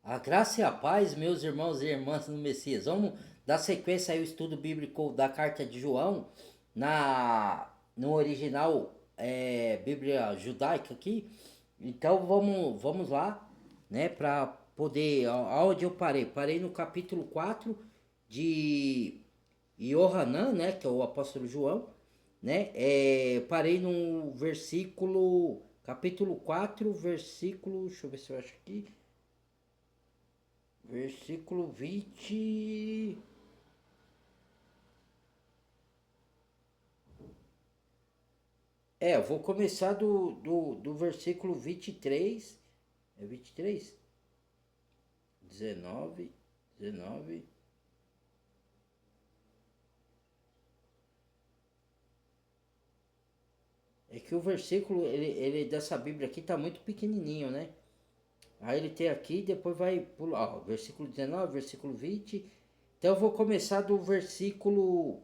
A graça e a paz, meus irmãos e irmãs no Messias. Vamos dar sequência aí ao estudo bíblico da carta de João, no original Bíblia judaica aqui. Então vamos lá, né, para poder, aonde eu parei? Parei no capítulo 4 de Yohanan, né, que é o apóstolo João, né? Parei no versículo, capítulo 4 versículo, deixa eu ver se eu acho aqui. Versículo 20. Eu vou começar do versículo 23. É 23? 19. 19. É que o versículo ele dessa Bíblia aqui tá muito pequenininho, né? Aí ele tem aqui, depois vai pular, ó, versículo 19, versículo 20. Então eu vou começar do versículo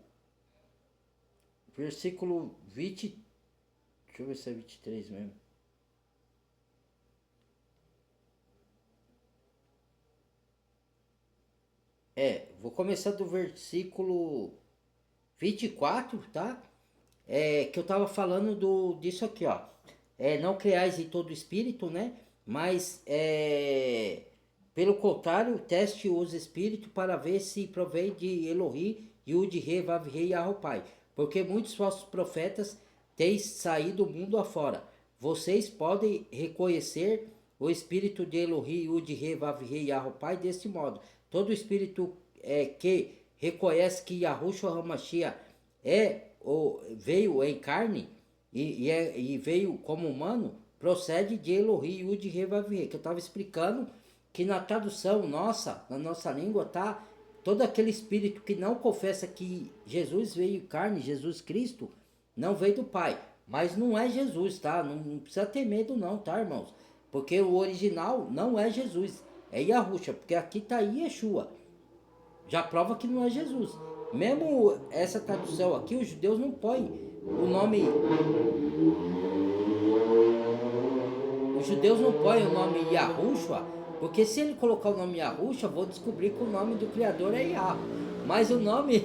20. Deixa eu ver se é 23 mesmo. Vou começar do versículo 24, tá? Que eu tava falando disso aqui, ó. Não creais em todo espírito, né? Mas, pelo contrário, teste os espíritos para ver se provém de Elohi, Yud, Re, Vav, Re e Arropai. Porque muitos falsos profetas têm saído do mundo afora. Vocês podem reconhecer o espírito de Elohi, Yud, Re, Vav, Re e Arropai deste modo. Todo espírito que reconhece que Yahushua HaMashiach veio em carne e veio como humano, procede de Elohi Yud Revavier, que eu estava explicando que na tradução nossa, na nossa língua, tá todo aquele espírito que não confessa que Jesus veio em carne, Jesus Cristo, não veio do Pai. Mas não é Jesus, tá? Não precisa ter medo não, tá, irmãos? Porque o original não é Jesus, é Yahusha, porque aqui tá Yeshua. Já prova que não é Jesus. Mesmo essa tradução aqui, os judeus não põem o nome. Os judeus não põem o nome Yahushua, porque se ele colocar o nome Yahushua, vou descobrir que o nome do Criador é Yahoo. Mas o nome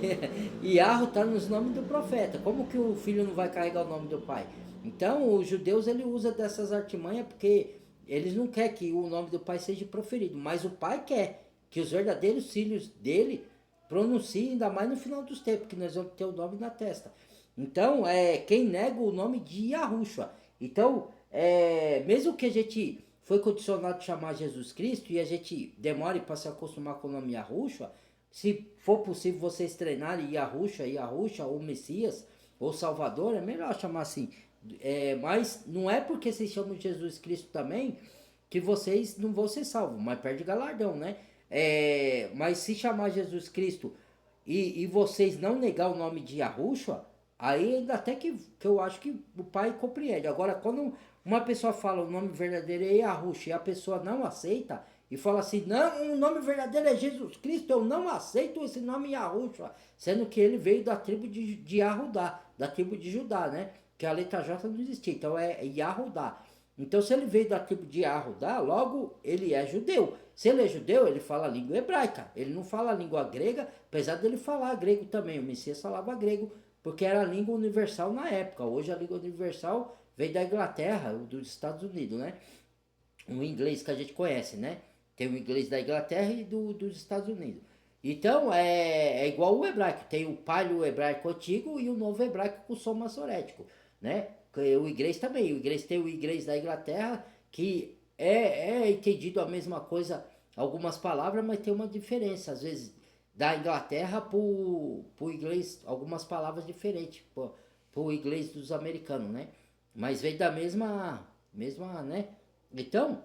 Yahoo está nos nomes do profeta. Como que o filho não vai carregar o nome do pai? Então, os judeus ele usa dessas artimanhas porque eles não querem que o nome do pai seja proferido, mas o pai quer que os verdadeiros filhos dele pronunciem, ainda mais no final dos tempos, que nós vamos ter o nome na testa. Então, quem nega o nome de Yahushua. Então, mesmo que a gente foi condicionado a chamar Jesus Cristo e a gente demore para se acostumar com o nome Yahushua, se for possível vocês treinarem Yahushua ou Messias ou Salvador, é melhor chamar assim. Mas não é porque vocês chamam Jesus Cristo também que vocês não vão ser salvos, mas perde galardão, né? Mas se chamar Jesus Cristo e vocês não negar o nome de Yahushua, aí ainda até que eu acho que o pai compreende. Agora, quando uma pessoa fala o nome verdadeiro é Yahushua e a pessoa não aceita e fala assim, não, o nome verdadeiro é Jesus Cristo, eu não aceito esse nome Yahushua, sendo que ele veio da tribo de Yahudá, da tribo de Judá, né? Que a letra J não existia, então é Yahudá. Então, se ele veio da tribo de Arrudá, logo ele é judeu. Se ele é judeu, ele fala a língua hebraica. Ele não fala a língua grega, apesar dele falar grego também. O Messias falava grego, porque era a língua universal na época. Hoje a língua universal veio da Inglaterra, dos Estados Unidos, né? O inglês que a gente conhece, né? Tem o inglês da Inglaterra e dos Estados Unidos. Então, é igual o hebraico. Tem o palio hebraico antigo e o novo hebraico com som maçorético, né? O inglês também. O inglês tem o inglês da Inglaterra, que é entendido a mesma coisa, algumas palavras, mas tem uma diferença. Às vezes, da Inglaterra pro inglês, algumas palavras diferentes pro inglês dos americanos, né? Mas vem da mesma, né? Então,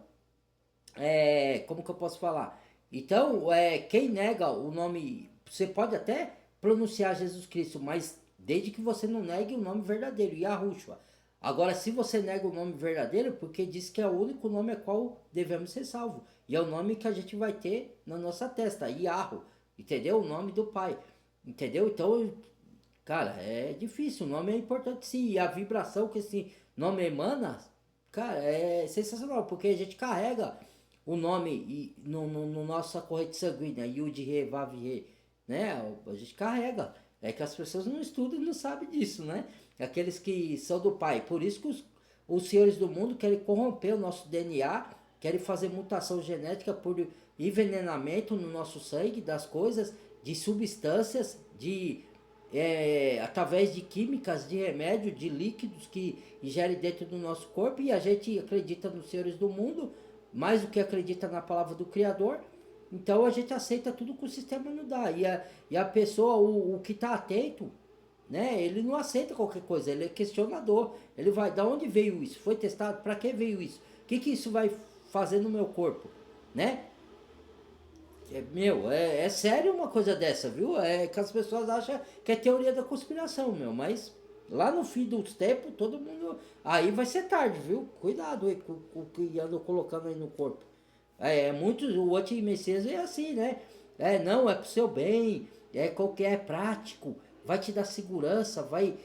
como que eu posso falar? Então, quem nega o nome, você pode até pronunciar Jesus Cristo, mas desde que você não negue o nome verdadeiro, Yahushua. Agora, se você nega o nome verdadeiro, porque diz que é o único nome a qual devemos ser salvos. E é o nome que a gente vai ter na nossa testa, Yahu, entendeu? O nome do Pai, entendeu? Então, cara, é difícil, o nome é importante sim, e a vibração que esse nome emana, cara, é sensacional, porque a gente carrega o nome no nossa corrente sanguínea, Yud He Vav He, né? A gente carrega. É que as pessoas não estudam e não sabem disso, né? Aqueles que são do Pai. Por isso que os senhores do mundo querem corromper o nosso DNA, querem fazer mutação genética por envenenamento no nosso sangue das coisas, de substâncias, através de químicas, de remédio, de líquidos que ingerem dentro do nosso corpo, e a gente acredita nos senhores do mundo, mais do que acredita na palavra do Criador. Então a gente aceita tudo que o sistema nos dá. E a pessoa, o que está atento, né, ele não aceita qualquer coisa, ele é questionador. Ele vai, da onde veio isso? Foi testado? Para que veio isso? O que isso vai fazer no meu corpo? Né? É sério uma coisa dessa, viu? É que as pessoas acham que é teoria da conspiração, mas lá no fim dos tempos, todo mundo. Aí vai ser tarde, viu? Cuidado aí com o que andam colocando aí no corpo. Muitos, o anti-messias é assim, né? Não, é pro seu bem, é prático, vai te dar segurança, vai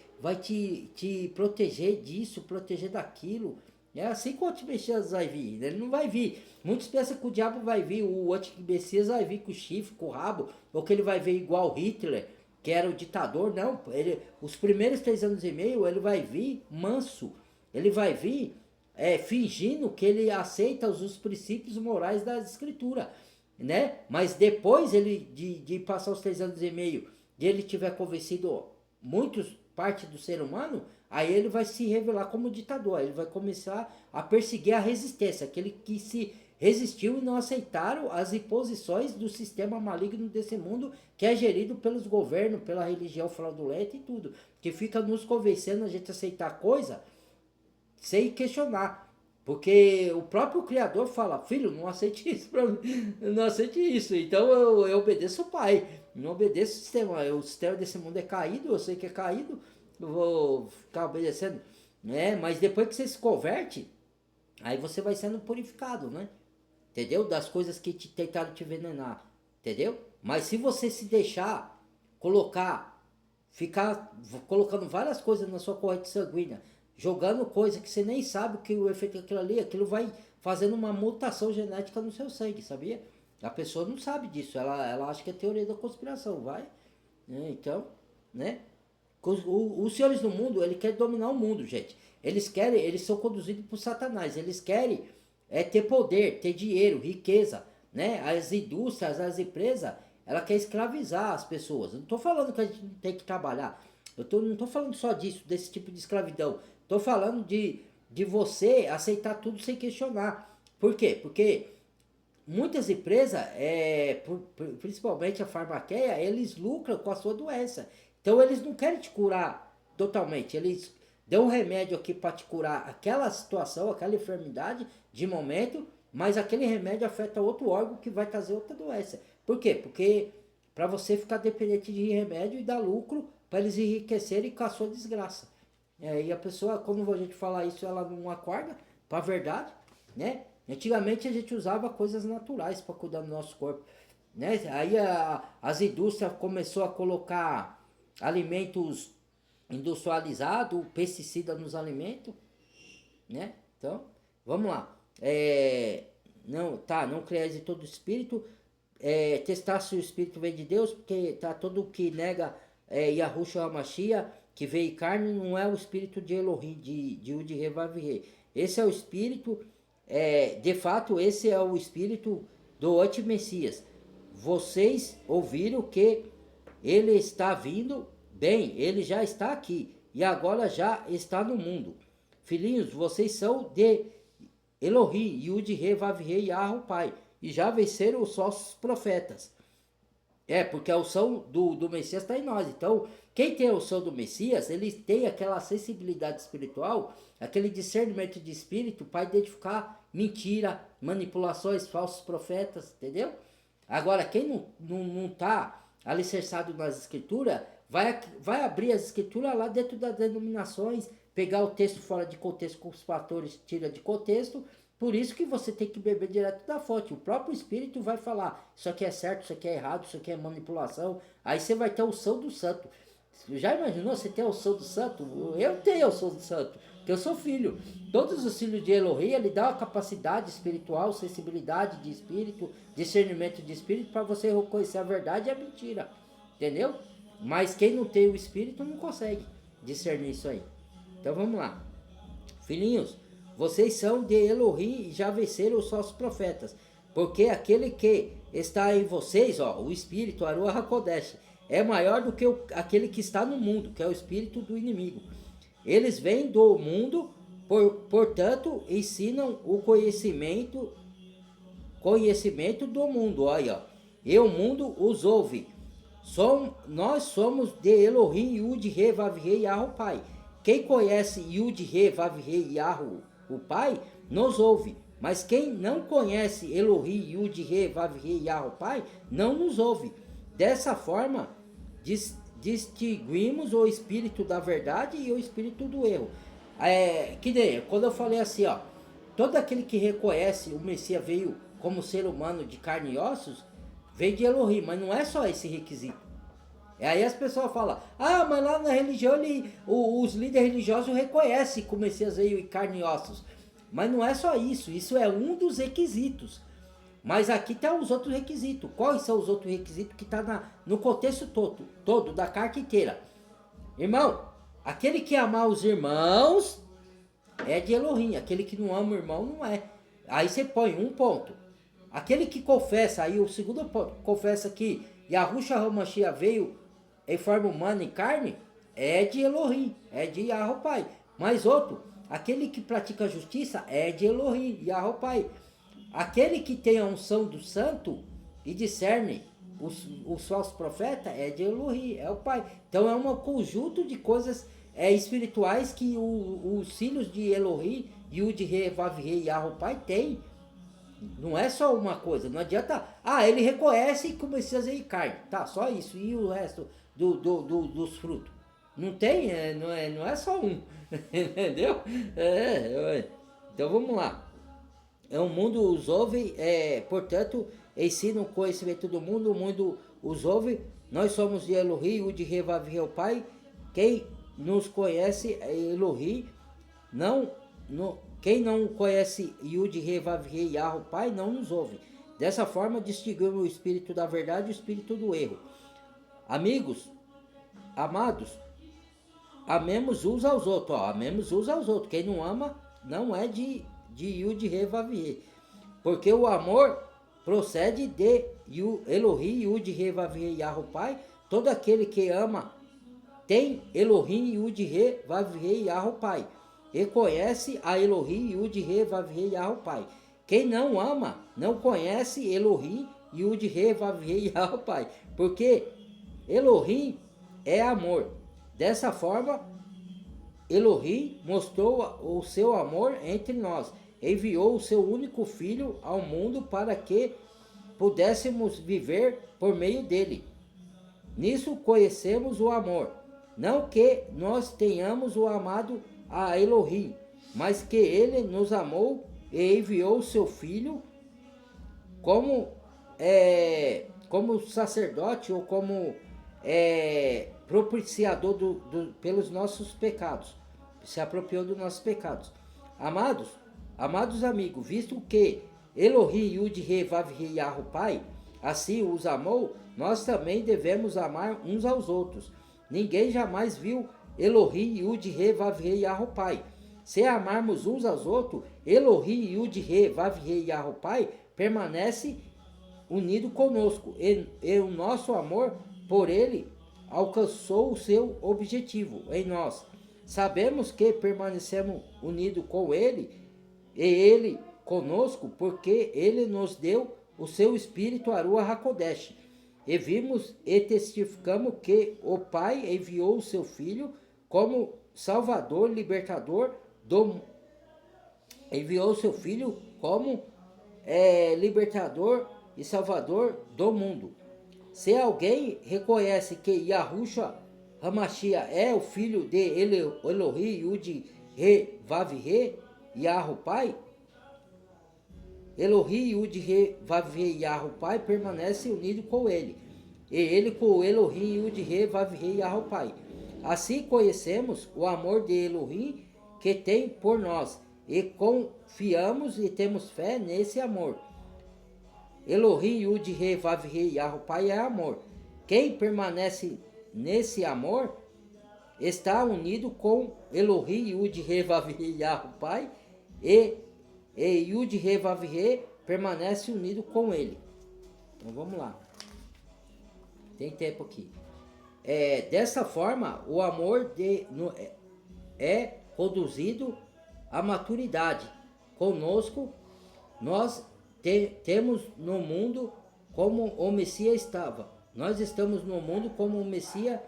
te proteger disso, proteger daquilo. É assim que o anti-messias vai vir, ele não vai vir. Muitos pensam que o diabo vai vir, o anti-messias vai vir com o chifre, com o rabo, ou que ele vai vir igual Hitler, que era o ditador. Não, os primeiros 3 anos e meio ele vai vir manso, ele vai vir fingindo que ele aceita os princípios morais da escritura, né? Mas depois de passar os 3 anos e meio, de ele tiver convencido muitos parte do ser humano, aí ele vai se revelar como ditador, ele vai começar a perseguir a resistência, aquele que se resistiu e não aceitaram as imposições do sistema maligno desse mundo, que é gerido pelos governos, pela religião fraudulenta e tudo, que fica nos convencendo a gente aceitar coisa sem questionar. Porque o próprio Criador fala, filho, não aceite isso pra mim, não aceite isso. Então eu obedeço o Pai, não obedeço o sistema. O sistema desse mundo é caído, eu sei que é caído, eu vou ficar obedecendo. Mas depois que você se converte, aí você vai sendo purificado, né? Entendeu? Das coisas que tentaram te envenenar. Entendeu? Mas se você se deixar ficar colocando várias coisas na sua corrente sanguínea, jogando coisa que você nem sabe que o efeito daquilo ali, aquilo vai fazendo uma mutação genética no seu sangue, sabia? A pessoa não sabe disso, ela acha que é teoria da conspiração, vai? Então, né? Os senhores do mundo, ele quer dominar o mundo, gente. Eles são conduzidos por Satanás, eles querem ter poder, ter dinheiro, riqueza, né? As indústrias, as empresas, ela quer escravizar as pessoas. Eu não estou falando que a gente não tem que trabalhar, não estou falando só disso, desse tipo de escravidão. Estou falando de você aceitar tudo sem questionar. Por quê? Porque muitas empresas, principalmente a farmaqueia, eles lucram com a sua doença. Então eles não querem te curar totalmente. Eles dão um remédio aqui para te curar aquela situação, aquela enfermidade de momento, mas aquele remédio afeta outro órgão que vai trazer outra doença. Por quê? Porque para você ficar dependente de remédio e dar lucro para eles enriquecerem com a sua desgraça. E a pessoa, quando a gente fala isso, ela não acorda para a verdade, né? Antigamente a gente usava coisas naturais para cuidar do nosso corpo, né? Aí as indústrias começou a colocar alimentos industrializados, pesticida nos alimentos, né? Então, vamos lá. Não creais em todo espírito, testar se o espírito vem de Deus, porque tá todo que nega Yahushua HaMashiach, que veio em carne, não é o espírito de Elohim, de Yud He Vav He. Esse é o espírito, de fato, esse é o espírito do anti-messias. Vocês ouviram que ele está vindo, bem, ele já está aqui, e agora já está no mundo. Filhinhos, vocês são de Elohim, Yud He Vav He Yahweh Pai, e já venceram os nossos profetas. Porque a unção do Messias está em nós. Então, quem tem a unção do Messias, ele tem aquela sensibilidade espiritual, aquele discernimento de espírito para identificar mentira, manipulações, falsos profetas, entendeu? Agora, quem não está alicerçado nas escrituras, vai abrir as escrituras lá dentro das denominações, pegar o texto fora de contexto, com os pastores tira de contexto. Por isso que você tem que beber direto da fonte. O próprio Espírito vai falar, isso aqui é certo, isso aqui é errado, isso aqui é manipulação. Aí você vai ter a unção do santo. Já imaginou você ter a unção do santo? Eu tenho a unção do santo. que eu sou filho. Todos os filhos de Elohim, ele dá uma capacidade espiritual, sensibilidade de espírito, discernimento de espírito, para você reconhecer a verdade e a mentira. Entendeu? Mas quem não tem o espírito não consegue discernir isso aí. Então vamos lá. Filhinhos, vocês são de Elohim e já venceram os falsos profetas. Porque aquele que está em vocês, ó, o espírito, Aruach HaKodesh, é maior do que aquele que está no mundo, que é o espírito do inimigo. Eles vêm do mundo, portanto, ensinam o conhecimento do mundo. Olha, e o mundo os ouve. Nós somos de Elohim, Yud, He, Vav, He, Yahu, Pai. Quem conhece Yud, He, Vav, He, Yahu, o Pai, nos ouve. Mas quem não conhece Elohim, Yud, He, Vav, He, Yahu, Pai, não nos ouve. Dessa forma, distinguimos o espírito da verdade e o espírito do erro. Que nem quando eu falei assim, ó, todo aquele que reconhece o Messias veio como ser humano de carne e ossos, veio de Elohim, mas não é só esse requisito. Aí as pessoas falam, mas lá na religião os líderes religiosos reconhecem que o Messias veio em carne e ossos. Mas não é só isso, isso é um dos requisitos. Mas aqui está os outros requisitos. Quais são os outros requisitos que está no contexto todo da carta inteira? Irmão, aquele que amar os irmãos é de Elohim, aquele que não ama o irmão não é. Aí você põe um ponto. Aquele que confessa, aí o segundo ponto, confessa que Yahushua HaMashiach veio em forma humana e carne, é de Elohim, é de Yahu Pai. Mais outro, aquele que pratica a justiça é de Elohim, Yahu Pai. Aquele que tem a unção do santo e discerne os falsos profetas é de Elohim, é o Pai. Então é um conjunto de coisas espirituais que os filhos de Elohim, Yud, He, Vav, He, Yahu Pai tem. Não é só uma coisa, não adianta. Ele reconhece que o Messias é em carne, tá, só isso, e o resto dos frutos. Não tem, não é só um, entendeu? Então vamos lá. O mundo os ouve, portanto, ensina o conhecimento do mundo, o mundo os ouve. Nós somos de Elohim, o de Revav, o Pai. Quem nos conhece é Elohim, quem não conhece Yud, He, Vav, He, Yahu, Pai, não nos ouve. Dessa forma, distinguimos o espírito da verdade e o espírito do erro. Amigos, amados, amemos uns aos outros. Amemos uns aos outros. Quem não ama, não é de Yud, He, Vav, He. Porque o amor procede de Elohim, Yud, He, Vav, He, Yahu, Pai. Todo aquele que ama tem Elohim, Yud, He, Vav, He, Yahu, Pai. E conhece a Elohim, Yud, He, Vav, He, Yahu, Pai. Quem não ama, não conhece Elohim, Yud, He, Vav, He, Yahu, Pai. Porque Elohim é amor. Dessa forma, Elohim mostrou o seu amor entre nós. Enviou o seu único filho ao mundo para que pudéssemos viver por meio dele. Nisso conhecemos o amor. Não que nós tenhamos o amado a Elohim, mas que ele nos amou e enviou o seu filho como sacerdote ou como propiciador pelos nossos pecados, se apropriou dos nossos pecados. Amados amigos, visto que Elohim, Yud, He, Vav, He, Yahu, Pai, assim os amou, nós também devemos amar uns aos outros. Ninguém jamais viu Elohim, Yud, He, Vav, He, Yahu, Pai. Se amarmos uns aos outros, Elohim, Yud, He, Vav, He, Yahu, Pai, permanece unido conosco, e o nosso amor por ele alcançou o seu objetivo em nós. Sabemos que permanecemos unidos com ele, e ele conosco, porque ele nos deu o seu Espírito Aruach HaKodesh. E vimos e testificamos que o Pai enviou o seu Filho como Salvador, Libertador enviou o seu Filho como Libertador e Salvador do mundo. Se alguém reconhece que Yahushua HaMashiach é o Filho de Elohim, Yud, He, Vav, He, Yahu, Pai, Elohim, Yud, He, Vav, He, Yahu, Pai, permanece unido com ele, e ele com Elohim, Yud, He, Vav, He, Yahu, Pai. Assim conhecemos o amor de Elohim que tem por nós, e confiamos e temos fé nesse amor. Elohim Yud He Vav He Yahweh Pai é amor. Quem permanece nesse amor está unido com Elohim Yud He Vav He Yahweh Pai, e Yud He Vav He permanece unido com ele. Então vamos lá. Tem tempo aqui. Dessa forma, o amor é conduzido à maturidade. Conosco, nós temos no mundo como o Messias estava. Nós estamos no mundo como o Messias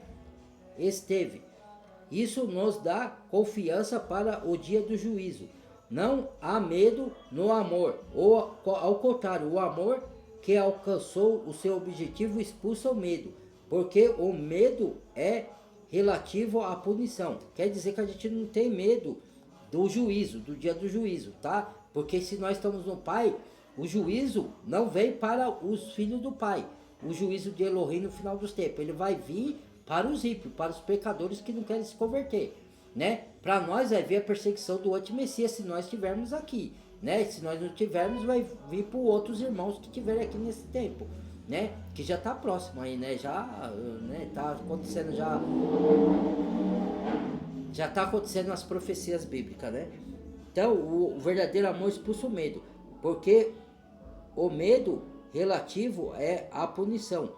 esteve. Isso nos dá confiança para o dia do juízo. Não há medo no amor, ou ao contrário, o amor que alcançou o seu objetivo expulsa o medo, porque o medo é relativo à punição. Quer dizer que a gente não tem medo do juízo, do dia do juízo, tá? Porque se nós estamos no Pai, o juízo não vem para os filhos do Pai. O juízo de Elohim no final dos tempos, ele vai vir para os ímpios, para os pecadores que não querem se converter, né? Para nós vai vir a perseguição do anti-messias se nós estivermos aqui, né? Se nós não tivermos, vai vir para outros irmãos que estiverem aqui nesse tempo, né? Que já está próximo aí, né? Já, né? Tá acontecendo já está acontecendo as profecias bíblicas, né? Então, o verdadeiro amor expulsa o medo, porque o medo relativo é a punição,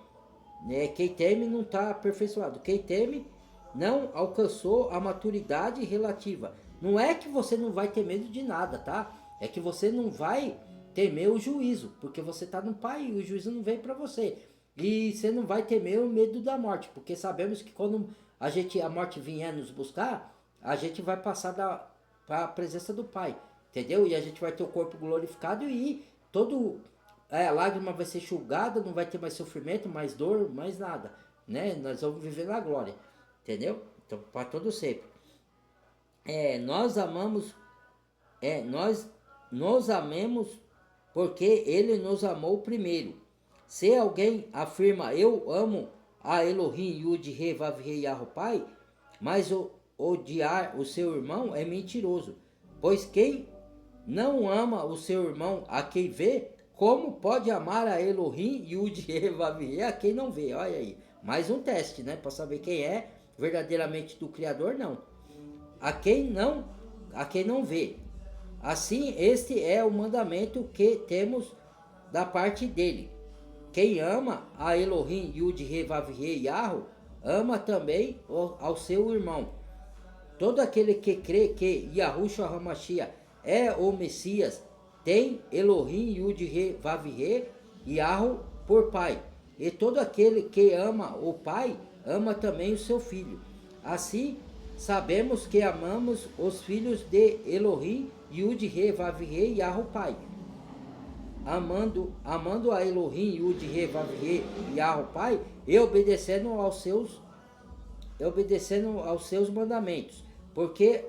né? Quem teme não está aperfeiçoado. Quem teme não alcançou a maturidade relativa. Não é que você não vai ter medo de nada, tá? É que você não vai temer o juízo, porque você está no Pai e o juízo não vem para você. E você não vai temer o medo da morte, porque sabemos que quando a morte vier nos buscar, a gente vai passar para a presença do Pai, entendeu? E a gente vai ter o corpo glorificado e a lágrima vai ser enxugada, não vai ter mais sofrimento, mais dor, mais nada, né? Nós vamos viver na glória, entendeu? Então, para todo sempre. Nós amamos, nós nos amemos porque Ele nos amou primeiro. Se alguém afirma, eu amo a Elohim Yud He Vav He Yahweh Pai, mas odiar o seu irmão é mentiroso, pois quem não ama o seu irmão a quem vê, como pode amar a Elohim Yud He Vav He a quem não vê? Olha aí, mais um teste, né, para saber quem é verdadeiramente do Criador, não. A quem não vê. Assim, este é o mandamento que temos da parte dele. Quem ama a Elohim Yud He Vav He Yahweh, ama também ao seu irmão. Todo aquele que crê que Yahushua HaMashiach é o Messias, tem Elohim Yud He Vav He Yahweh por pai. E todo aquele que ama o pai, ama também o seu filho. Assim, sabemos que amamos os filhos de Elohim Yud He Vav He Yahweh Pai. Amando a Elohim Yud He Vav He Yahweh Pai e obedecendo aos seus mandamentos. Porque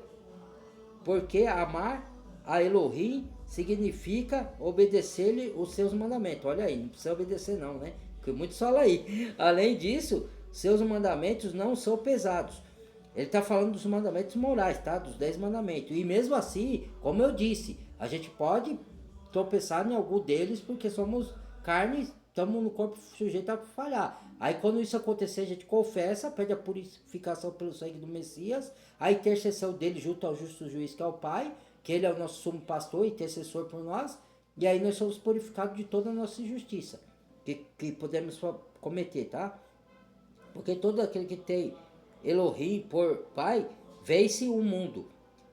amar a Elohim significa obedecer-lhe os seus mandamentos. Olha aí, não precisa obedecer não, né? Porque muitos falam aí. Além disso, seus mandamentos não são pesados. Ele está falando dos mandamentos morais, tá? Dos 10 mandamentos. E mesmo assim, como eu disse, a gente pode tropeçar em algum deles porque somos carne, estamos no corpo sujeito a falhar. Aí quando isso acontecer, a gente confessa, pede a purificação pelo sangue do Messias, a intercessão dele junto ao justo juiz que é o Pai, que ele é o nosso sumo pastor e intercessor por nós, e aí nós somos purificados de toda a nossa injustiça que podemos cometer, tá? Porque todo aquele que tem Elohim por Pai, vence o mundo.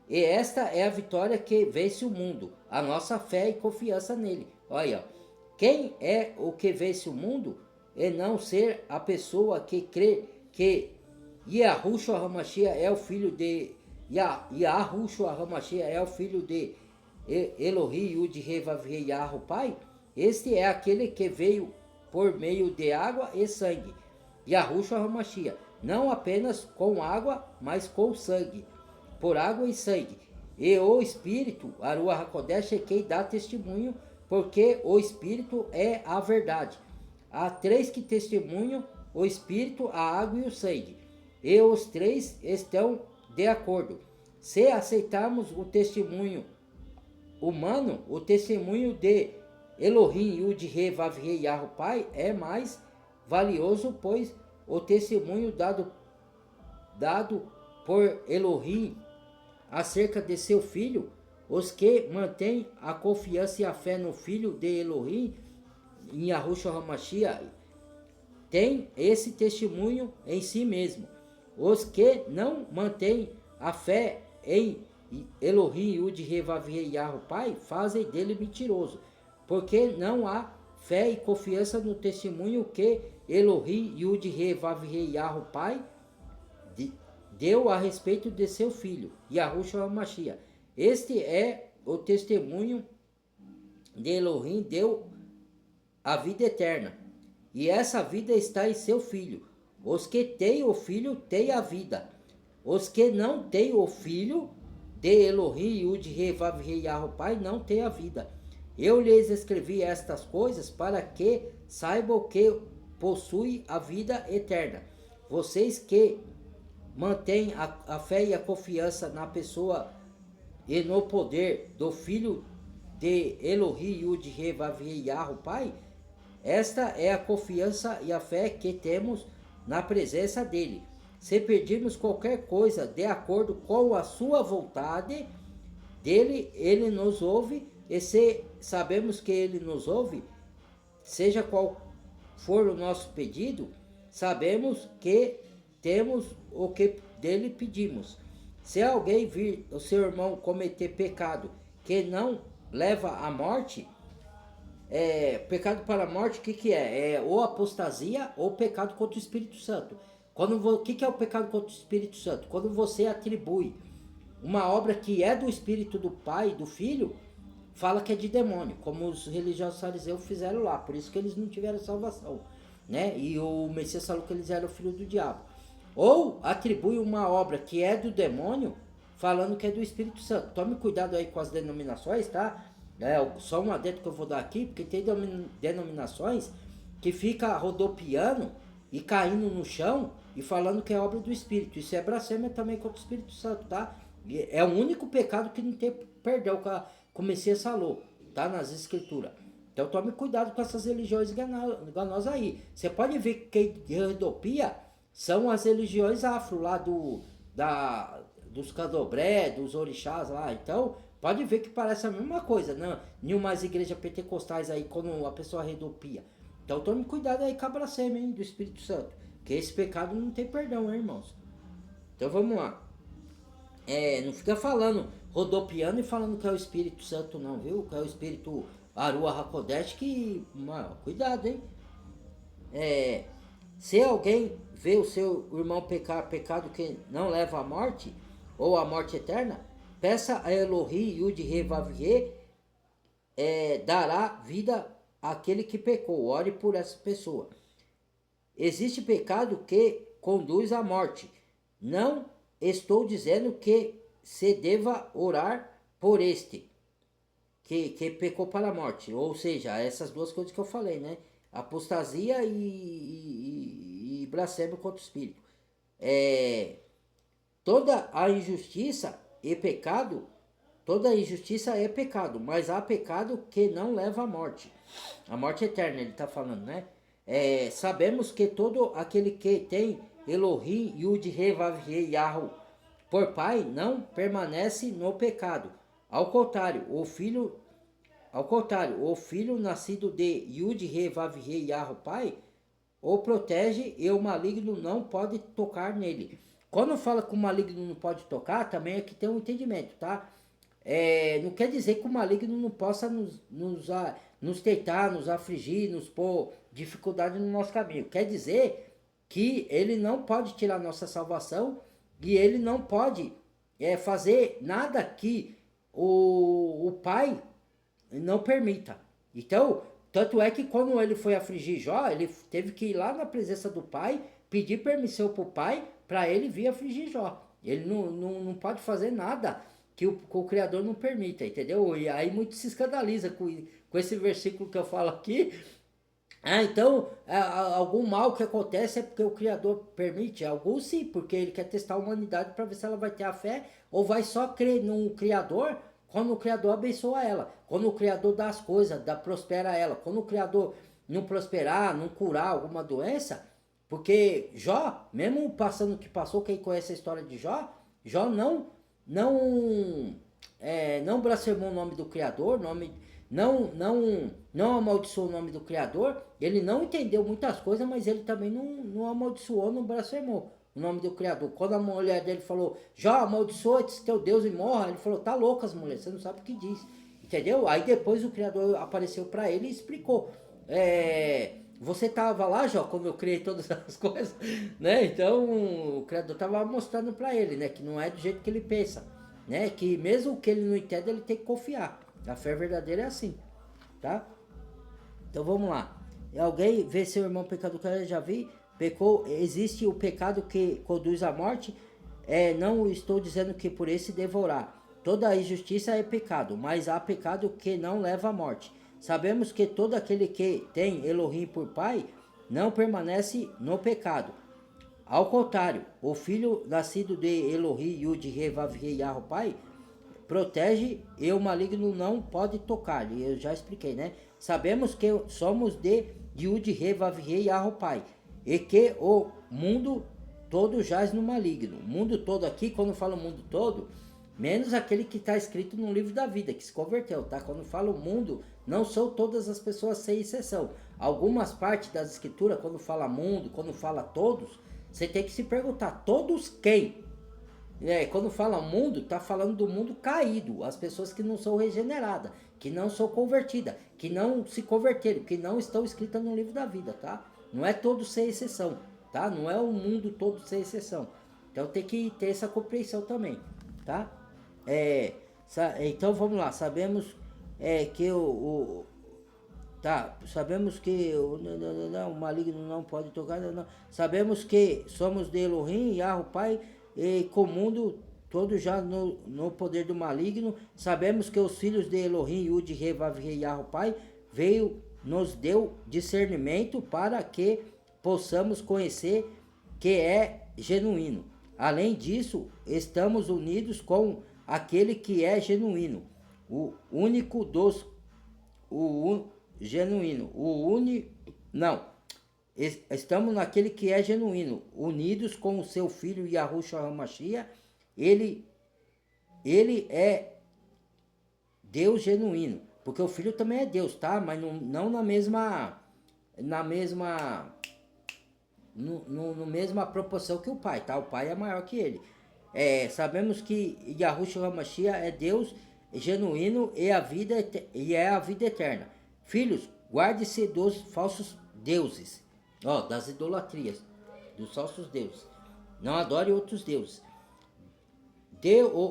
E esta é a vitória que vence o mundo, a nossa fé e confiança nele. Olha, quem é o que vence o mundo? E não ser a pessoa que crê que Yahushua HaMashiach é o filho de Yahushua HaMashiach é o filho de Elohim Yud He Vav He Yahweh Pai. Este é aquele que veio por meio de água e sangue, Yahushua HaMashiach, não apenas com água, mas com sangue, por água e sangue. E o Espírito, Aruach HaKodesh, é quem dá testemunho, porque o Espírito é a verdade. Há três que testemunham, o Espírito, a água e o sangue. E os três estão de acordo. Se aceitarmos o testemunho humano, o testemunho de Elohim, Yud-He, Vav-He, Yahweh Pai é mais valioso, pois o testemunho dado por Elohim acerca de seu filho, os que mantêm a confiança e a fé no filho de Elohim, em Yahushua HaMashiach, tem esse testemunho em si mesmo. Os que não mantêm a fé em Elohim, Yud-He, Vav-He, Yahweh Pai, fazem dele mentiroso, porque não há fé e confiança no testemunho que Elohim, Yud-He, Vav-He, Yahweh Pai deu a respeito de seu filho, Yahushua HaMashiach. Este é o testemunho de Elohim, deu a vida eterna, e essa vida está em seu filho. Os que têm o filho têm a vida. Os que não têm o filho de Elohim, Yud-He, Vav-He, Yahweh Pai, não têm a vida. Eu lhes escrevi estas coisas para que saibam que possui a vida eterna. Vocês que mantêm a fé e a confiança na pessoa e no poder do Filho de Elohim, Yud-He, Vav-He, Yahweh Pai, esta é a confiança e a fé que temos na presença dele. Se pedirmos qualquer coisa de acordo com a sua vontade dele, ele nos ouve, e se sabemos que ele nos ouve, seja qual for o nosso pedido, sabemos que temos o que dele pedimos. Se alguém vir o seu irmão cometer pecado que não leva à morte, pecado para a morte, o que é? É ou apostasia ou pecado contra o Espírito Santo. O que é o pecado contra o Espírito Santo? Quando você atribui uma obra que é do Espírito do Pai, do Filho, fala que é de demônio, como os religiosos fariseus fizeram lá, por isso que eles não tiveram salvação, né? E o Messias falou que eles eram filho do diabo. Ou atribui uma obra que é do demônio, falando que é do Espírito Santo. Tome cuidado aí com as denominações, tá? Só um adendo que eu vou dar aqui, porque tem denominações que fica rodopiando e caindo no chão e falando que é obra do Espírito. Isso é blasfêmia também contra o Espírito Santo, tá? É o único pecado que não tem perdão, como o Messias falou, tá? Nas Escrituras. Então tome cuidado com essas religiões enganosas aí. Você pode ver que quem rodopia são as religiões afro lá dos candomblé, dos orixás lá. Então pode ver que parece a mesma coisa, né? Em umas igrejas pentecostais aí, quando a pessoa redopia. Então tome cuidado aí com a blasfêmia, hein, do Espírito Santo. Que esse pecado não tem perdão, hein, irmãos? Então vamos lá. Não fica falando, rodopiando e falando que é o Espírito Santo não, viu? Que é o Espírito Arua Hakodesh, que... cuidado, hein? Se alguém vê o seu irmão pecar pecado que não leva à morte, ou à morte eterna, peça a Elohim, Yud-He, Vav-He, dará vida àquele que pecou. Ore por essa pessoa. Existe pecado que conduz à morte. Não estou dizendo que se deva orar por este, que pecou para a morte. Ou seja, essas duas coisas que eu falei, né? Apostasia e blasfêmia contra o Espírito. Toda a injustiça e pecado, toda injustiça é pecado, mas há pecado que não leva à morte. A morte eterna, ele está falando, né? Sabemos que todo aquele que tem Elohim, Yud-He, Vav-He, Yahweh por pai, não permanece no pecado. Ao contrário, o filho nascido de Yud-He, Vav-He, Yahweh pai, o protege e o maligno não pode tocar nele. Quando fala que o maligno não pode tocar, também é que tem um entendimento, tá? Não quer dizer que o maligno não possa nos tentar, nos afligir, nos pôr dificuldade no nosso caminho. Quer dizer que ele não pode tirar nossa salvação e ele não pode fazer nada que o Pai não permita. Então, tanto é que quando ele foi afligir Jó, ele teve que ir lá na presença do Pai, pedir permissão para o Pai, para ele vir afligir Jó. Ele não pode fazer nada que o Criador não permita, entendeu? E aí muito se escandaliza com esse versículo que eu falo aqui, Ah, então algum mal que acontece é porque o Criador permite? Alguns sim, porque ele quer testar a humanidade para ver se ela vai ter a fé ou vai só crer no Criador quando o Criador abençoa ela, quando o Criador dá as coisas, prospera ela, quando o Criador não prosperar, não curar alguma doença, porque Jó, mesmo passando o que passou, quem conhece a história de Jó, Jó não, não blasfemou o nome do Criador, não amaldiçoou o nome do Criador. Ele não entendeu muitas coisas, mas ele também não amaldiçoou, não blasfemou o nome do Criador. Quando a mulher dele falou, já amaldiçoa esse teu Deus e morra, ele falou, tá louca as mulheres, você não sabe o que diz. Entendeu? Aí depois o Criador apareceu para ele e explicou. Você estava lá, Jó, quando eu criei todas as coisas, né? Então o Criador estava mostrando para ele, né, que não é do jeito que ele pensa, né? Que mesmo que ele não entenda, ele tem que confiar. A fé verdadeira é assim, tá? Então vamos lá. Alguém vê seu irmão pecador, que eu já vi, pecou, existe o pecado que conduz à morte? Não estou dizendo que por esse devorar. Toda injustiça é pecado, mas há pecado que não leva à morte. Sabemos que todo aquele que tem Elohim por pai não permanece no pecado. Ao contrário, o filho nascido de Elohim, Yud, He, Vav, He, Yahweh, pai, protege e o maligno não pode tocar. Eu já expliquei, né? Sabemos que somos de Yud, He, Vav, He, Yahweh, pai, e que o mundo todo jaz no maligno. O mundo todo aqui, quando fala o mundo todo, menos aquele que está escrito no livro da vida, que se converteu, tá? Quando fala o mundo, não são todas as pessoas sem exceção. Algumas partes das escrituras, quando fala mundo, quando fala todos, você tem que se perguntar, todos quem? Quando fala mundo, tá falando do mundo caído, as pessoas que não são regeneradas, que não são convertidas, que não se converteram, que não estão escritas no livro da vida, tá? Não é todos sem exceção, tá? Não é o mundo todo sem exceção. Então tem que ter essa compreensão também, tá? Então vamos lá, sabemos que sabemos que o maligno não pode tocar, não. Sabemos que somos de Elohim, Yahweh Pai, e com o mundo todo já no poder do maligno. Sabemos que os filhos de Elohim, Yud, He, Vav, He, Yahweh Pai, nos deu discernimento para que possamos conhecer que é genuíno. Além disso, estamos unidos com aquele que é genuíno, o único dos genuíno, não, estamos naquele que é genuíno, unidos com o seu filho Yahushua HaMashiach. Ele é Deus genuíno, porque o filho também é Deus, tá? Mas não na mesma mesma proporção que o pai, tá? O pai é maior que ele. Sabemos que Yahushua HaMashiach é Deus genuíno e é a vida eterna. Filhos, guarde-se dos falsos deuses, das idolatrias, dos falsos deuses. Não adore outros deuses.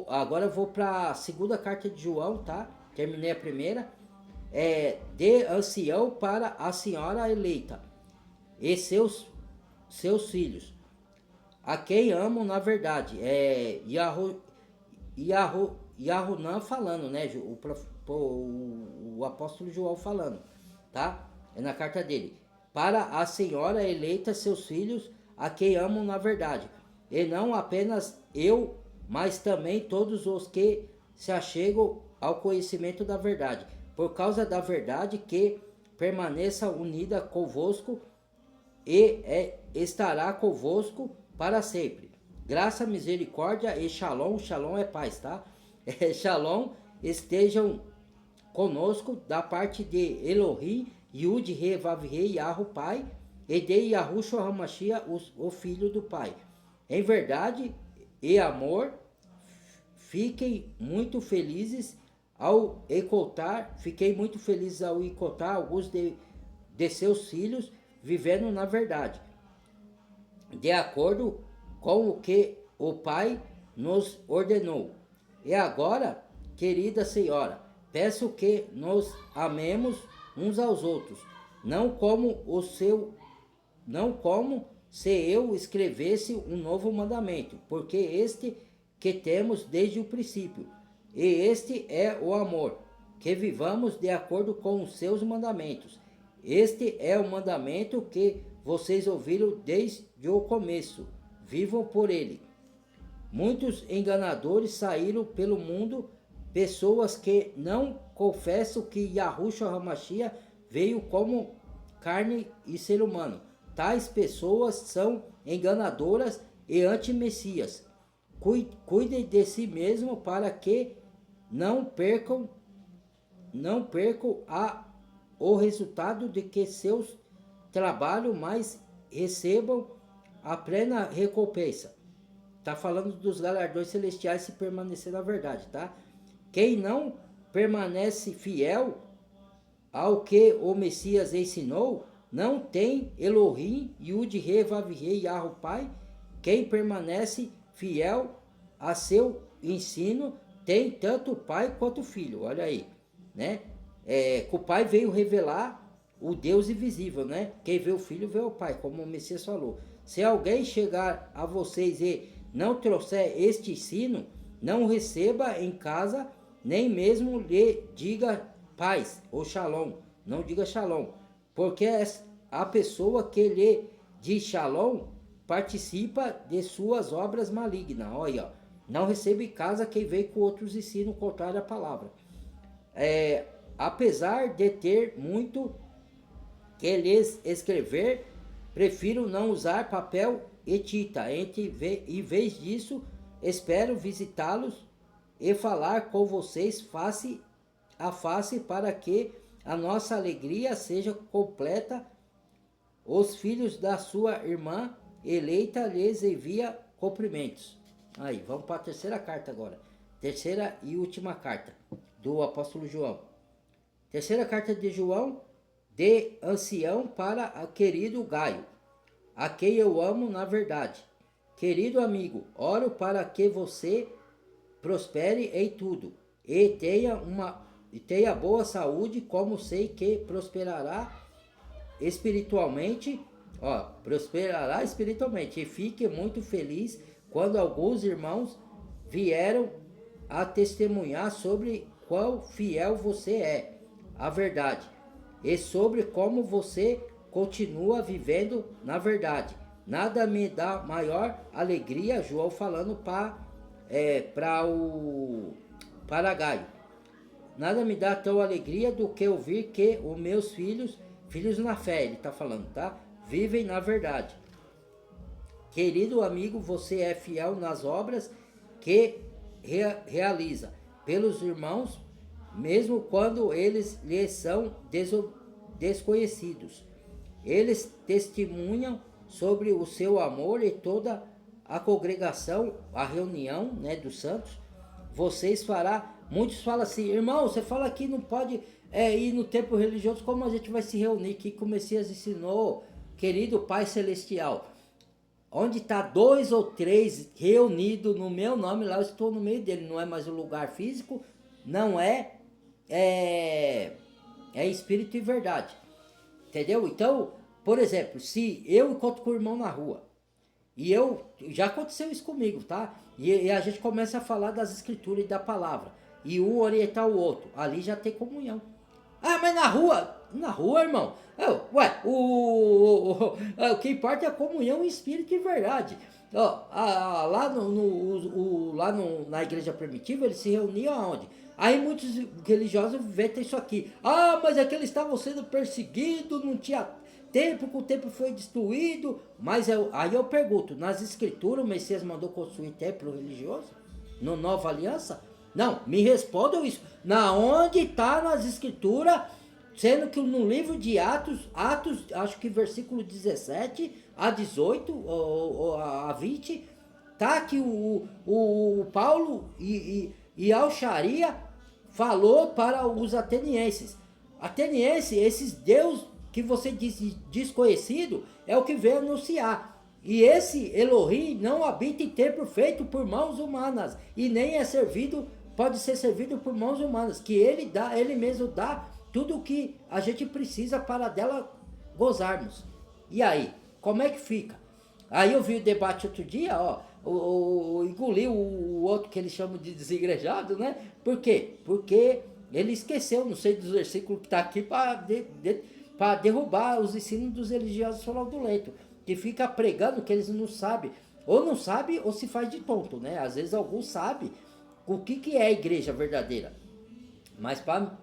Agora eu vou para a segunda carta de João, tá? Terminei a primeira. De ancião para a senhora eleita e seus filhos, a quem amam na verdade. Yahunan falando, né? O apóstolo João falando, tá? É na carta dele. Para a senhora eleita seus filhos, a quem amam na verdade. E não apenas eu, mas também todos os que se achegam ao conhecimento da verdade. Por causa da verdade que permaneça unida convosco e estará convosco para sempre. Graça, misericórdia e shalom, shalom é paz, tá? Shalom estejam conosco da parte de Elohim, Yud, He, Vav, He, Yahweh Pai, e de Yahushua HaMashiach, o Filho do Pai. Em verdade e amor, fiquei muito felizes ao encontrar alguns de seus filhos vivendo na verdade, de acordo com o que o Pai nos ordenou. E agora, querida senhora, peço que nos amemos uns aos outros, não como se eu escrevesse um novo mandamento, porque este que temos desde o princípio, e este é o amor, que vivamos de acordo com os seus mandamentos. Este é o mandamento que vocês ouviram desde o começo. Vivam por ele. Muitos enganadores saíram pelo mundo, pessoas que não confessam que Yahushua HaMashiach veio como carne e ser humano. Tais pessoas são enganadoras e anti-messias. Cuidem de si mesmo para que não percam o resultado de que seus trabalhos, mas recebam a plena recompensa. Está falando dos galardões celestiais se permanecer na verdade, tá? Quem não permanece fiel ao que o Messias ensinou, não tem Elohim, Yud-He, Vav-He, Yahu Pai. Quem permanece fiel a seu ensino tem tanto o pai quanto o filho. Olha aí, né? Que o pai veio revelar o Deus invisível, né? Quem vê o filho vê o pai, como o Messias falou. Se alguém chegar a vocês e não trouxer este ensino, não receba em casa, nem mesmo lhe diga paz ou shalom. Não diga shalom, porque a pessoa que lhe diz shalom participa de suas obras malignas. Olha, ó. Não receba em casa quem vem com outros ensinos contrário à palavra. Apesar de ter muito que lhes escrever, prefiro não usar papel e tinta. Em vez disso, espero visitá-los e falar com vocês face a face para que a nossa alegria seja completa. Os filhos da sua irmã eleita lhes envia cumprimentos. Aí, vamos para a terceira carta agora. Terceira e última carta do apóstolo João. Terceira carta de João, de ancião para o querido Gaio, a quem eu amo na verdade. Querido amigo, oro para que você prospere em tudo e tenha boa saúde, como sei que prosperará espiritualmente. Prosperará espiritualmente, e fique muito feliz quando alguns irmãos vieram a testemunhar sobre quão fiel você é à verdade e sobre como você continua vivendo na verdade. Nada me dá maior alegria, João falando para Gaio. Nada me dá tão alegria do que ouvir que os meus filhos na fé, ele está falando, tá? Vivem na verdade. Querido amigo, você é fiel nas obras que realiza pelos irmãos, mesmo quando eles lhe são desconhecidos. Eles testemunham sobre o seu amor e toda a congregação, a reunião, né, dos santos. Vocês fará. Muitos falam assim, irmão, você fala que não pode ir no templo religioso, como a gente vai se reunir? Que o Messias ensinou, querido Pai Celestial. Onde está 2 ou 3 reunidos no meu nome, lá eu estou no meio dele. Não é mais um lugar físico, não é espírito e verdade. Entendeu? Então, por exemplo, se eu encontro com o irmão na rua, e já aconteceu isso comigo, tá? E a gente começa a falar das escrituras e da palavra, e um orientar o outro, ali já tem comunhão. Ah, mas na rua, irmão, o que importa é a comunhão em espírito e verdade. Lá na igreja primitiva, eles se reuniam aonde? Aí muitos religiosos inventam isso aqui. Ah, mas é que eles estavam sendo perseguidos, não tinha templo, que o templo foi destruído. Mas aí eu pergunto, nas escrituras o Messias mandou construir templo religioso? No Nova Aliança? Não, me respondam isso. Na onde está nas escrituras, sendo que no livro de Atos, acho que versículo 17 a 18 ou a 20, tá que o Paulo e Al-Sharia falou para os atenienses. Atenienses, esses deuses que você diz desconhecido, é o que veio anunciar. E esse Elohim não habita em templo feito por mãos humanas, e nem pode ser servido por mãos humanas, que ele mesmo dá tudo o que a gente precisa para dela gozarmos. E aí, como é que fica? Aí eu vi o debate outro dia, engoliu o outro que eles chamam de desigrejado, né? Por quê? Porque ele esqueceu, não sei dos versículos que está aqui, para derrubar os ensinos dos religiosos fraudulentos, que fica pregando que eles não sabem, ou se faz de tonto, né? Às vezes alguns sabem o que é a igreja verdadeira, mas para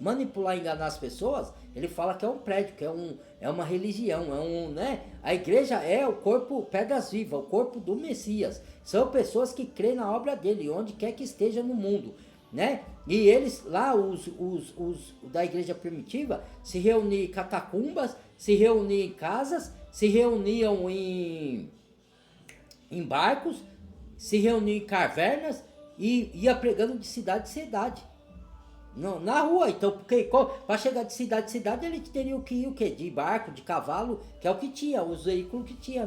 manipular e enganar as pessoas, ele fala que é um prédio, que é uma religião, né? A igreja é o corpo, pedras vivas, o corpo do Messias. São pessoas que creem na obra dele, onde quer que esteja no mundo, né? E eles lá, os da igreja primitiva, se reuniam em catacumbas, se reuniam em casas, se reuniam em barcos, se reuniam em cavernas e ia pregando de cidade em cidade. Não, na rua, então, porque para chegar de cidade em cidade ele teria que ir o quê? De barco, de cavalo, que é o que tinha, os veículos que tinha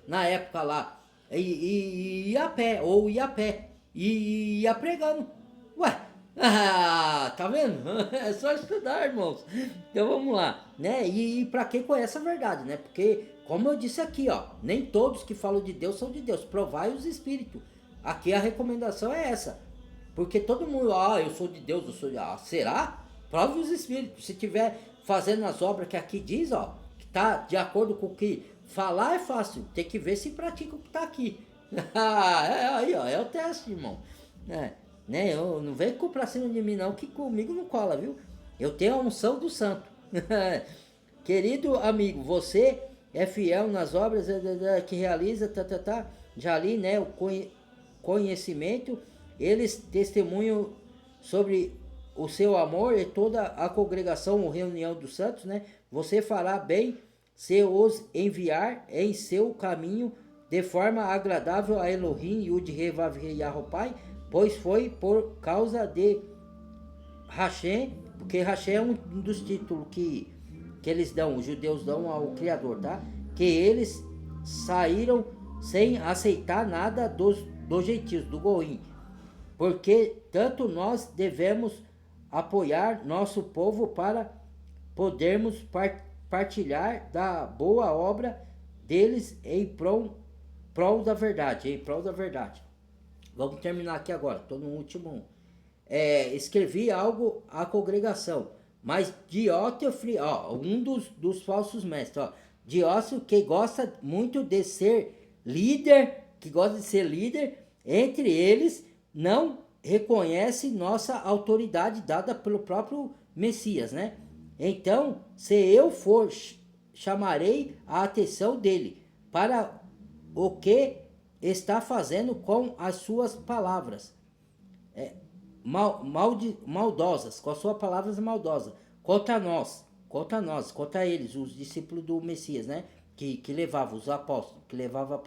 na época lá. E ia a pé, ou ia a pé, e ia pregando. Ué, tá vendo? É só estudar, irmãos. Então vamos lá, né? E para quem conhece a verdade, né? Porque, como eu disse aqui, ó, nem todos que falam de Deus são de Deus, provai os espíritos. Aqui a recomendação é essa. Porque todo mundo, eu sou de Deus, eu sou de... será? Prove os espíritos. Se tiver fazendo as obras que aqui diz, ó, que tá de acordo com o que falar é fácil. Tem que ver se pratica o que tá aqui. Aí, ó, é o teste, irmão. Né? Eu não venho com pra cima de mim não, que comigo não cola, viu? Eu tenho a unção do santo. Querido amigo, você é fiel nas obras que realiza, já li, né, o conhecimento. Eles testemunham sobre o seu amor e toda a congregação ou reunião dos santos, né? Você fará bem se os enviar em seu caminho de forma agradável a Elohim e o de Pai, pois foi por causa de Hashem, porque Hashem é um dos títulos que eles dão, os judeus dão ao Criador, tá? Que eles saíram sem aceitar nada dos gentios, do Goim. Porque tanto nós devemos apoiar nosso povo para podermos partilhar da boa obra deles em prol da verdade, Vamos terminar aqui agora, estou no último. Escrevi algo à congregação, mas Diótrefes, um dos falsos mestres, Diótrefes, que gosta muito de ser líder, entre eles, não reconhece nossa autoridade dada pelo próprio Messias, né? Então, se eu for, chamarei a atenção dele para o que está fazendo com as suas palavras maldosas, com as suas palavras maldosas, contra eles, os discípulos do Messias, né? Que levavam, os apóstolos, que levavam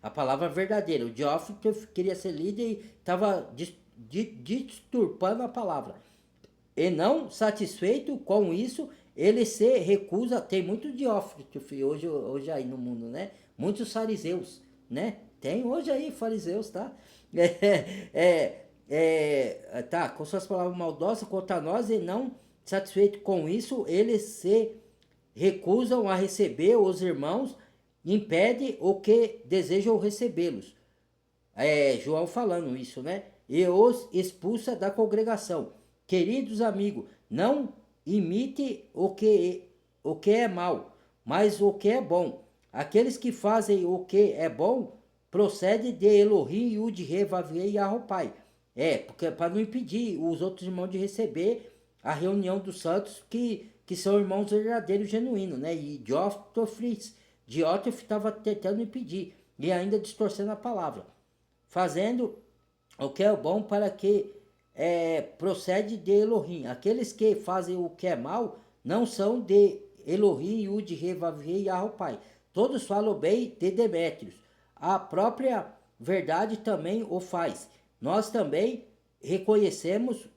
a palavra verdadeira. O Diótrefes queria ser líder e estava disturpando a palavra. E não satisfeito com isso, ele se recusa. Tem muito Diótrefes hoje aí no mundo, né? Muitos fariseus, né? Tem hoje aí fariseus, tá? Tá, com suas palavras maldosas contra nós, e não satisfeito com isso, eles se recusam a receber os irmãos, impede o que desejam recebê-los. João falando isso, né? E os expulsa da congregação. Queridos amigos, não imite o que é mal, mas o que é bom. Aqueles que fazem o que é bom procede de Elohim, Yud, Revavei e Pai. Porque para não impedir os outros irmãos de receber a reunião dos santos que são irmãos verdadeiros, genuínos, né? E Diótrefes estava tentando impedir e ainda distorcendo a palavra, fazendo o que é bom para que procede de Elohim. Aqueles que fazem o que é mal não são de Elohim, Yud, Revavei e Pai. Todos falam bem de Demétrios. A própria verdade também o faz. Nós também reconhecemos,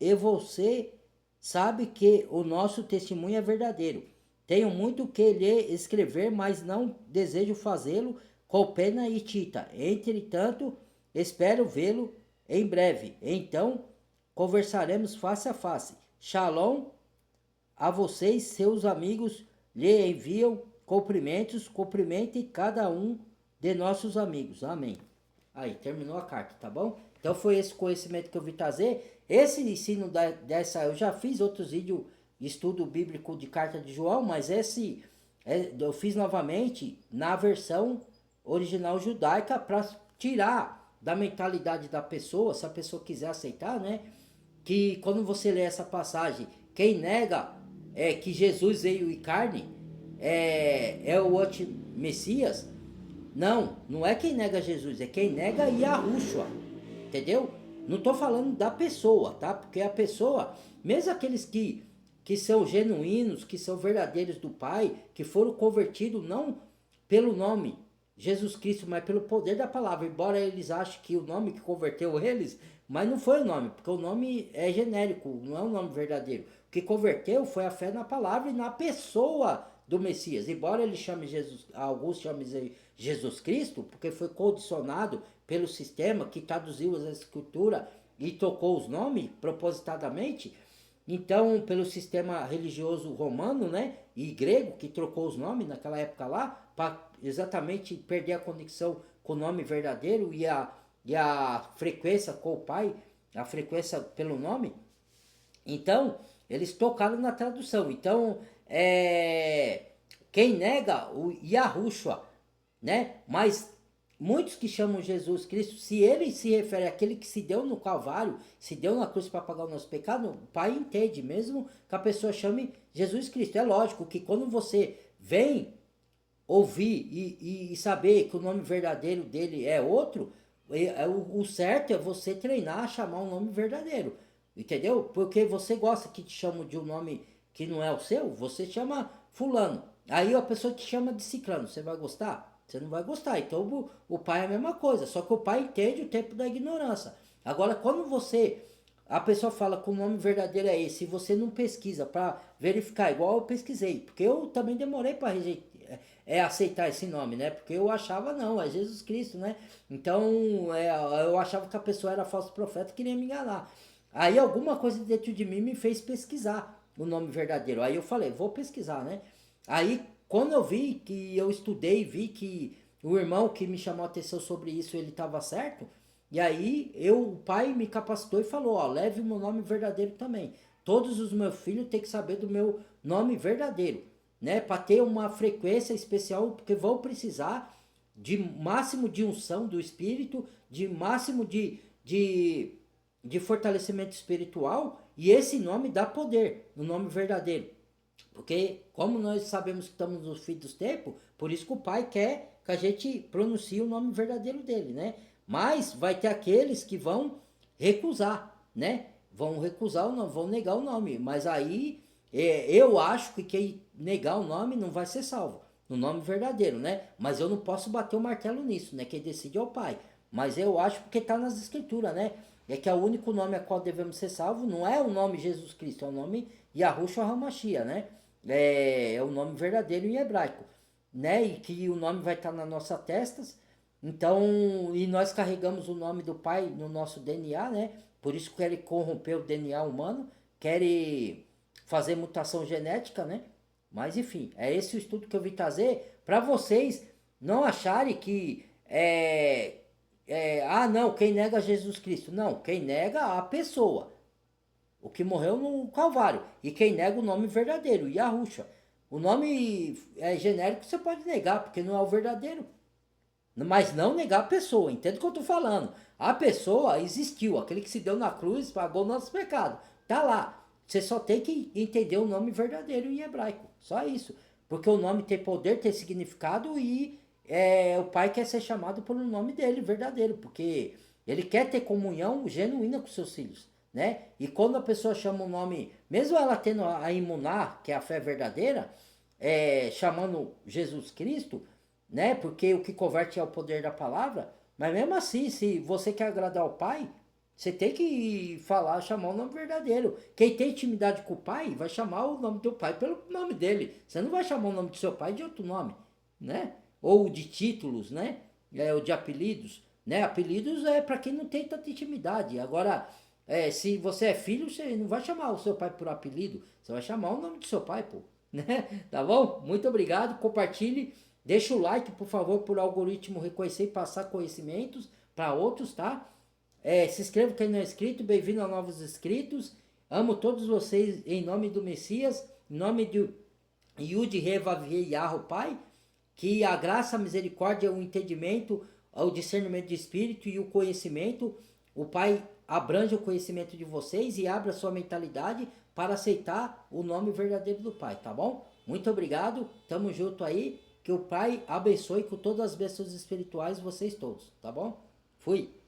e você sabe que o nosso testemunho é verdadeiro. Tenho muito que lhe escrever, mas não desejo fazê-lo com pena e tinta. Entretanto, espero vê-lo em breve. Então, conversaremos face a face. Shalom a vocês, seus amigos lhe enviam cumprimentos. Cumprimente cada um de nossos amigos. Amém. Aí, terminou a carta, tá bom? Então foi esse conhecimento que eu vim trazer. Esse ensino dessa, eu já fiz outros vídeos estudo bíblico de Carta de João, mas eu fiz novamente na versão original judaica para tirar da mentalidade da pessoa, se a pessoa quiser aceitar, né? Que quando você lê essa passagem, quem nega que Jesus veio em carne é o anti-messias. Não, não é quem nega Jesus, é quem nega Yahushua, entendeu? Não estou falando da pessoa, tá? Porque a pessoa, mesmo aqueles que são genuínos, que são verdadeiros do Pai, que foram convertidos não pelo nome Jesus Cristo, mas pelo poder da palavra, embora eles achem que o nome que converteu eles, mas não foi o nome, porque o nome é genérico, não é um nome verdadeiro. O que converteu foi a fé na palavra e na pessoa do Messias. Embora ele chame Jesus, alguns chamem Jesus Cristo, porque foi condicionado pelo sistema que traduziu a escritura e trocou os nomes propositadamente. Então, pelo sistema religioso romano, né, e grego, que trocou os nomes naquela época lá, para exatamente perder a conexão com o nome verdadeiro e a frequência com o Pai, a frequência pelo nome. Então, eles tocaram na tradução. Então, quem nega o Yahushua, né? Mas muitos que chamam Jesus Cristo, se ele se refere àquele que se deu no Calvário, se deu na cruz para pagar o nosso pecado, o Pai entende, mesmo que a pessoa chame Jesus Cristo. É lógico que quando você vem ouvir e saber que o nome verdadeiro dele é outro, o certo é você treinar a chamar um nome verdadeiro, entendeu? Porque você gosta que te chamam de um nome que não é o seu, você chama fulano. Aí a pessoa te chama de ciclano, você vai gostar? Você não vai gostar. Então o pai é a mesma coisa, só que o pai entende o tempo da ignorância. Agora, quando a pessoa fala que o nome verdadeiro é esse, e você não pesquisa para verificar, igual eu pesquisei, porque eu também demorei para aceitar esse nome, né? Porque eu achava, não, é Jesus Cristo, né? Então, eu achava que a pessoa era falso profeta e queria me enganar. Aí alguma coisa dentro de mim me fez pesquisar o nome verdadeiro. Aí eu falei, vou pesquisar, né? Aí, quando eu vi que eu estudei, vi que o irmão que me chamou a atenção sobre isso, ele estava certo. E aí, o pai me capacitou e falou, ó, leve o meu nome verdadeiro também. Todos os meus filhos têm que saber do meu nome verdadeiro, né? Para ter uma frequência especial, porque vão precisar de máximo de unção do Espírito, de máximo de fortalecimento espiritual, e esse nome dá poder, no nome verdadeiro. Porque como nós sabemos que estamos no fim dos tempos, por isso que o Pai quer que a gente pronuncie o nome verdadeiro dele, né? Mas vai ter aqueles que vão recusar, né? Vão recusar o nome, vão negar o nome. Mas aí eu acho que quem negar o nome não vai ser salvo, no nome verdadeiro, né? Mas eu não posso bater o martelo nisso, né? Quem decide é o Pai. Mas eu acho porque está nas escrituras, né? É que o único nome a qual devemos ser salvos não é o nome Jesus Cristo, é o nome Yahushua HaMashiach, né? É o nome verdadeiro em hebraico, né? E que o nome vai estar nas nossas testas. Então, e nós carregamos o nome do Pai no nosso DNA, né? Por isso que ele corrompeu o DNA humano, quer fazer mutação genética, né? Mas enfim, é esse o estudo que eu vim trazer para vocês não acharem que não, quem nega Jesus Cristo. Não, quem nega a pessoa, o que morreu no Calvário. E quem nega o nome verdadeiro, Yahushua. O nome genérico você pode negar, porque não é o verdadeiro. Mas não negar a pessoa, entende o que eu estou falando? A pessoa existiu, aquele que se deu na cruz, pagou o nosso pecado. Tá lá. Você só tem que entender o nome verdadeiro em hebraico. Só isso. Porque o nome tem poder, tem significado e o pai quer ser chamado pelo nome dele, verdadeiro. Porque ele quer ter comunhão genuína com seus filhos, né? E quando a pessoa chama o nome, mesmo ela tendo a imunar, que é a fé verdadeira, chamando Jesus Cristo, né? Porque o que converte é o poder da palavra. Mas mesmo assim, se você quer agradar o pai, você tem que falar, chamar o nome verdadeiro. Quem tem intimidade com o pai vai chamar o nome do pai pelo nome dele. Você não vai chamar o nome do seu pai de outro nome, né? Ou de títulos, né? Ou de apelidos, né? Apelidos é para quem não tem tanta intimidade. Agora, se você é filho, você não vai chamar o seu pai por apelido. Você vai chamar o nome do seu pai, pô. Né? Tá bom? Muito obrigado. Compartilhe. Deixa o like, por favor, por o algoritmo reconhecer e passar conhecimentos para outros, tá? Se inscreva quem não é inscrito, bem-vindo a novos inscritos. Amo todos vocês em nome do Messias, em nome de Yud Revav Yahoo, Pai. Que a graça, a misericórdia, o entendimento, o discernimento de espírito e o conhecimento, o Pai abrange o conhecimento de vocês e abra sua mentalidade para aceitar o nome verdadeiro do Pai, tá bom? Muito obrigado, tamo junto aí, que o Pai abençoe com todas as bênçãos espirituais vocês todos, tá bom? Fui!